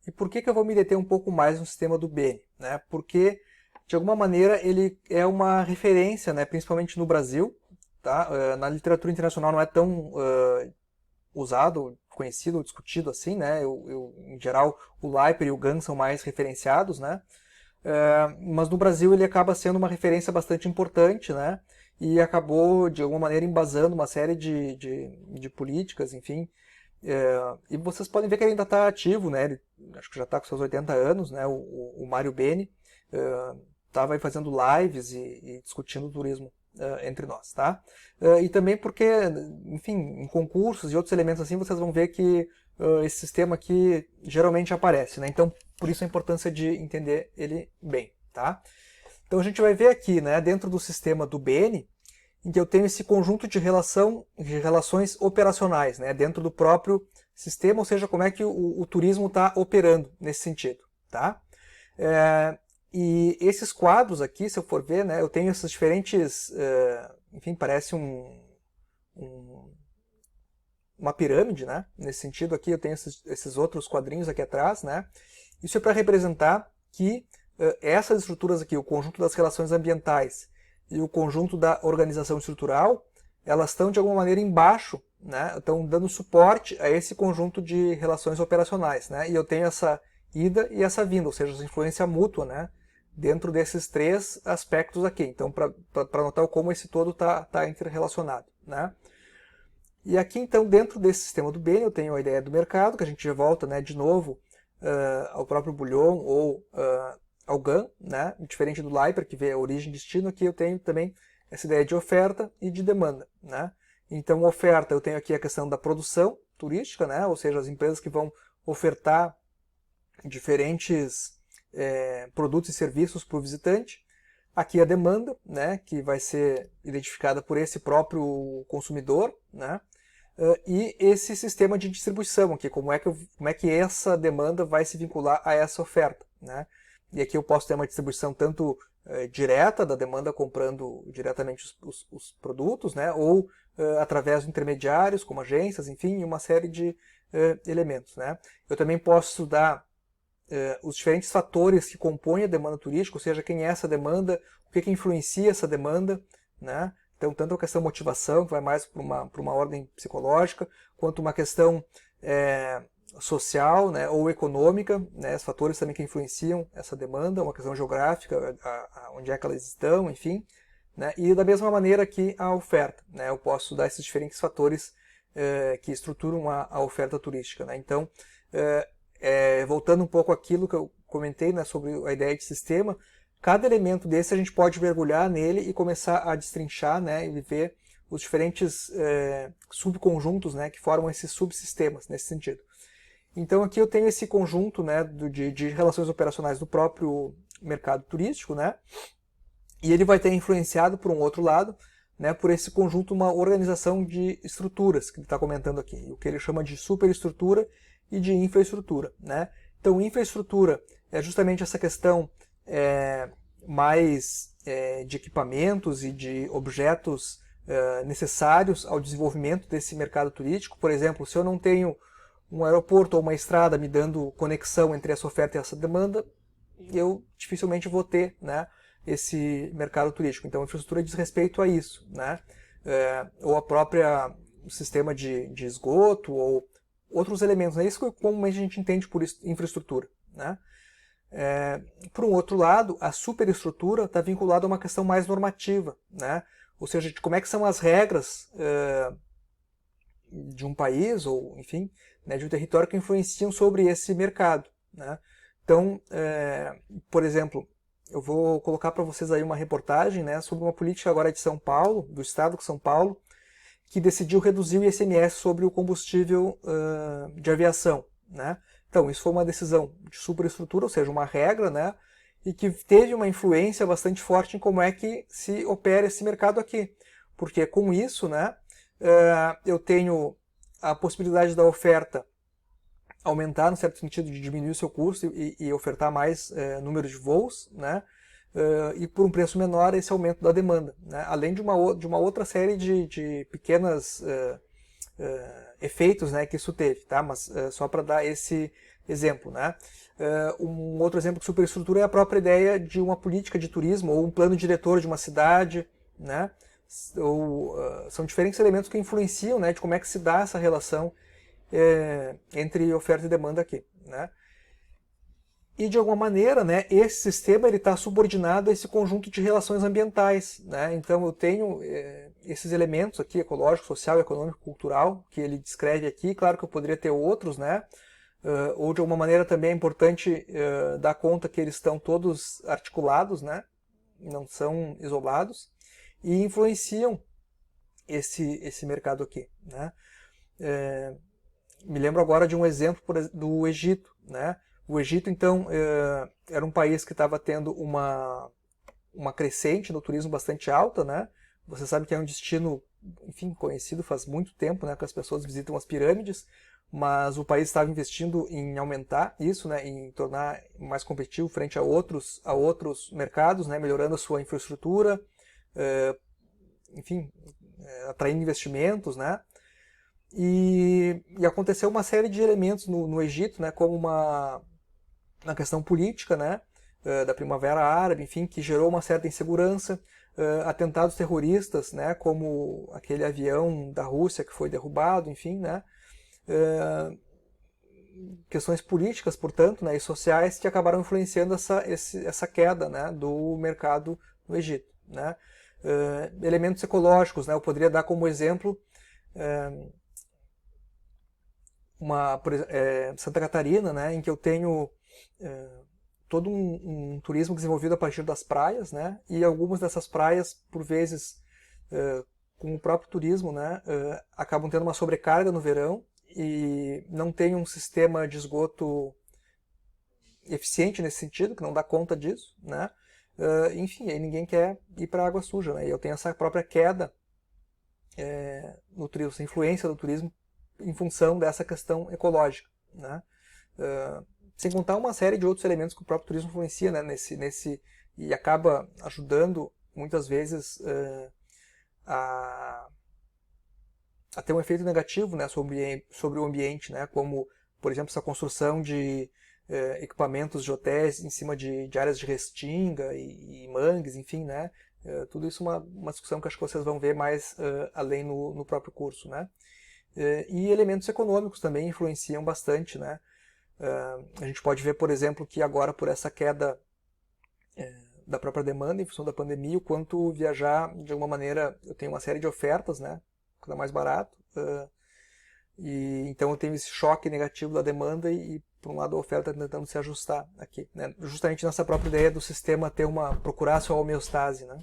E por que eu vou me deter um pouco mais no sistema do Bene? Né? Porque, de alguma maneira, ele é uma referência, né, principalmente no Brasil. Tá? Na literatura internacional não é tão usado, conhecido, discutido assim. Né? Em geral, o Leiper e o Gunn são mais referenciados, né? Mas no Brasil ele acaba sendo uma referência bastante importante, né? E acabou, de alguma maneira, embasando uma série de políticas, enfim. E vocês podem ver que ele ainda está ativo, né? Ele, acho que já está com seus 80 anos, né? O Mário Bene estava fazendo lives e discutindo turismo entre nós, tá? E também porque, enfim, em concursos e outros elementos assim, vocês vão ver que esse sistema aqui geralmente aparece, né? Então, por isso a importância de entender ele bem, tá? Então a gente vai ver aqui, né, dentro do sistema do BN, em que eu tenho esse conjunto de relações operacionais, né, dentro do próprio sistema, ou seja, como é que o turismo está operando nesse sentido, tá? E esses quadros aqui, se eu for ver, né, eu tenho essas diferentes, enfim, parece uma pirâmide, né? Nesse sentido aqui eu tenho esses outros quadrinhos aqui atrás, né? Isso é para representar que essas estruturas aqui, o conjunto das relações ambientais e o conjunto da organização estrutural, elas estão de alguma maneira embaixo, né? Estão dando suporte a esse conjunto de relações operacionais, né? E eu tenho essa ida e essa vinda, ou seja, essa influência mútua, né? Dentro desses três aspectos aqui. Então, para notar como esse todo está interrelacionado, né? E aqui, então, dentro desse sistema do Bene, eu tenho a ideia do mercado, que a gente já volta, né, de novo ao próprio Bouillon ou ao Gunn, né, diferente do Leiper, que vê a origem e destino, aqui eu tenho também essa ideia de oferta e de demanda. Né? Então, oferta, eu tenho aqui a questão da produção turística, né, ou seja, as empresas que vão ofertar diferentes produtos e serviços para o visitante. Aqui a demanda, né, que vai ser identificada por esse próprio consumidor, né, e esse sistema de distribuição aqui, como é que essa demanda vai se vincular a essa oferta. Né? E aqui eu posso ter uma distribuição tanto direta da demanda comprando diretamente os produtos, né, ou através de intermediários, como agências, enfim, uma série de elementos. Né? Eu também posso estudar os diferentes fatores que compõem a demanda turística, ou seja, quem é essa demanda, o que influencia essa demanda, né? Então, tanto a questão motivação, que vai mais para uma ordem psicológica, quanto uma questão social, né, ou econômica, né, os fatores também que influenciam essa demanda, uma questão geográfica, onde é que elas estão, enfim. Né, e da mesma maneira que a oferta. Né, eu posso estudar esses diferentes fatores que estruturam a oferta turística. Né. Então, voltando um pouco àquilo que eu comentei, né, sobre a ideia de sistema, cada elemento desse a gente pode mergulhar nele e começar a destrinchar, né, e ver os diferentes subconjuntos, né, que formam esses subsistemas nesse sentido. Então aqui eu tenho esse conjunto, né, de relações operacionais do próprio mercado turístico, né, e ele vai ter influenciado por um outro lado, né, por esse conjunto, uma organização de estruturas que ele está comentando aqui, o que ele chama de superestrutura e de infraestrutura. Né? Então, infraestrutura é justamente essa questão mais de equipamentos e de objetos necessários ao desenvolvimento desse mercado turístico. Por exemplo, se eu não tenho um aeroporto ou uma estrada me dando conexão entre essa oferta e essa demanda, eu dificilmente vou ter, né, esse mercado turístico. Então, a infraestrutura diz respeito a isso. Né? Ou a própria sistema de esgoto, ou outros elementos. É isso que comumente a gente entende por infraestrutura. Né? Por um outro lado, a superestrutura está vinculada a uma questão mais normativa. Né? Ou seja, de como é que são as regras de um país, ou enfim, né, de um território que influenciam sobre esse mercado. Né? Então, por exemplo, eu vou colocar para vocês aí uma reportagem, né, sobre uma política agora de São Paulo, do estado de São Paulo, que decidiu reduzir o ICMS sobre o combustível de aviação. Né? Então, isso foi uma decisão de superestrutura, ou seja, uma regra, né, e que teve uma influência bastante forte em como é que se opera esse mercado aqui. Porque com isso, né, eu tenho a possibilidade da oferta aumentar, no certo sentido, de diminuir o seu custo e ofertar mais número de voos, né? E por um preço menor esse aumento da demanda, né? Além de uma outra série de pequenas efeitos, né, que isso teve, tá? Mas só para dar esse exemplo, né? Um outro exemplo de superestrutura é a própria ideia de uma política de turismo ou um plano diretor de uma cidade, né? São diferentes elementos que influenciam, né, de como é que se dá essa relação entre oferta e demanda aqui, né? E de alguma maneira, né, esse sistema está subordinado a esse conjunto de relações ambientais, né? Então eu tenho esses elementos aqui, ecológico, social, econômico, cultural, que ele descreve aqui. Claro que eu poderia ter outros, né? Ou de alguma maneira também é importante dar conta que eles estão todos articulados, né? Não são isolados e influenciam esse mercado aqui, né? Me lembro agora de um exemplo do Egito, né? O Egito, então, era um país que estava tendo uma crescente no turismo bastante alta, né? Você sabe que é um destino, enfim, conhecido faz muito tempo, né? Que as pessoas visitam as pirâmides, mas o país estava investindo em aumentar isso, né? Em tornar mais competitivo frente a outros mercados, né? Melhorando a sua infraestrutura, enfim, atraindo investimentos, né? E aconteceu uma série de elementos no Egito, né? Como uma questão política, né, da Primavera Árabe, enfim, que gerou uma certa insegurança, atentados terroristas, né, como aquele avião da Rússia que foi derrubado, enfim, né, questões políticas, portanto, né, e sociais que acabaram influenciando essa queda, né, do mercado no Egito, né. Elementos ecológicos, né, eu poderia dar como exemplo Santa Catarina, né, em que eu tenho todo um turismo desenvolvido a partir das praias, né, e algumas dessas praias, por vezes, com o próprio turismo, né, acabam tendo uma sobrecarga no verão e não tem um sistema de esgoto eficiente nesse sentido, que não dá conta disso, né, enfim, aí ninguém quer ir para a água suja, né, e eu tenho essa própria queda no turismo, essa influência do turismo em função dessa questão ecológica, né? Sem contar uma série de outros elementos que o próprio turismo influencia, né? E acaba ajudando muitas vezes a ter um efeito negativo, né, sobre o ambiente, né? Como, por exemplo, essa construção de equipamentos de hotéis em cima de áreas de restinga e mangues, enfim, né? Tudo isso é uma discussão que acho que vocês vão ver mais além no próprio curso, né? E elementos econômicos também influenciam bastante, né? A gente pode ver, por exemplo, que agora por essa queda da própria demanda em função da pandemia, o quanto viajar, de alguma maneira, eu tenho uma série de ofertas, né? Que dá mais barato, e então eu tenho esse choque negativo da demanda e por um lado a oferta tentando se ajustar aqui, né? Justamente nessa própria ideia do sistema procurar a sua homeostase, né?